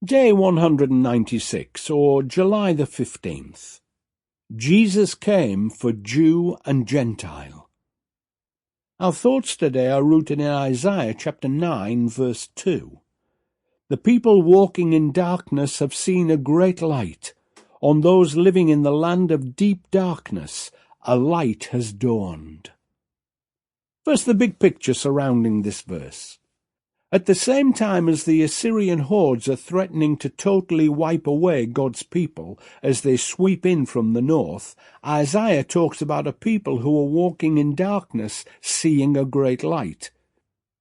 Day 196, or July the 15th. Jesus came for Jew and Gentile. Our thoughts today are rooted in Isaiah chapter 9, verse 2. The people walking in darkness have seen a great light. On those living in the land of deep darkness, a light has dawned. First, the big picture surrounding this verse. At the same time as the Assyrian hordes are threatening to totally wipe away God's people as they sweep in from the north, Isaiah talks about a people who are walking in darkness, seeing a great light.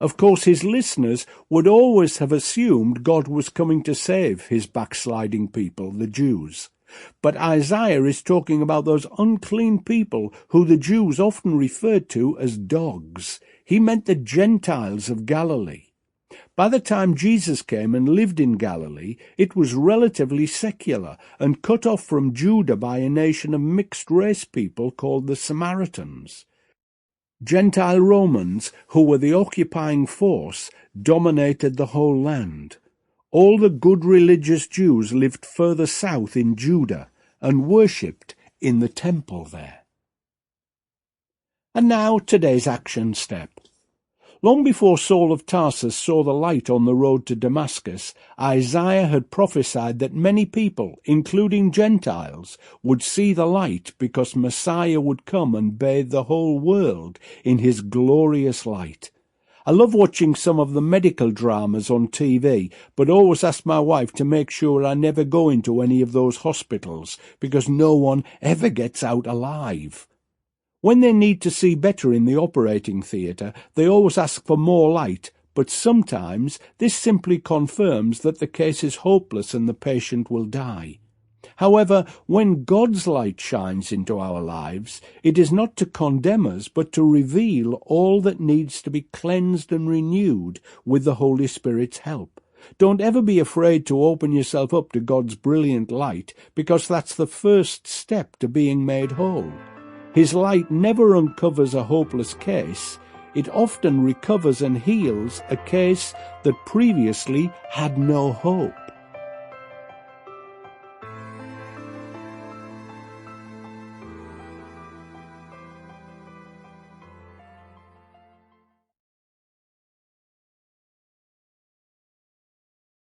Of course, his listeners would always have assumed God was coming to save his backsliding people, the Jews. But Isaiah is talking about those unclean people who the Jews often referred to as dogs. He meant the Gentiles of Galilee. By the time Jesus came and lived in Galilee, it was relatively secular and cut off from Judah by a nation of mixed-race people called the Samaritans. Gentile Romans, who were the occupying force, dominated the whole land. All the good religious Jews lived further south in Judah and worshipped in the temple there. And now today's action step. Long before Saul of Tarsus saw the light on the road to Damascus, Isaiah had prophesied that many people, including Gentiles, would see the light because Messiah would come and bathe the whole world in his glorious light. I love watching some of the medical dramas on TV, but always ask my wife to make sure I never go into any of those hospitals because no one ever gets out alive. When they need to see better in the operating theatre, they always ask for more light, but sometimes this simply confirms that the case is hopeless and the patient will die. However, when God's light shines into our lives, it is not to condemn us, but to reveal all that needs to be cleansed and renewed with the Holy Spirit's help. Don't ever be afraid to open yourself up to God's brilliant light, because that's the first step to being made whole. His light never uncovers a hopeless case. It often recovers and heals a case that previously had no hope.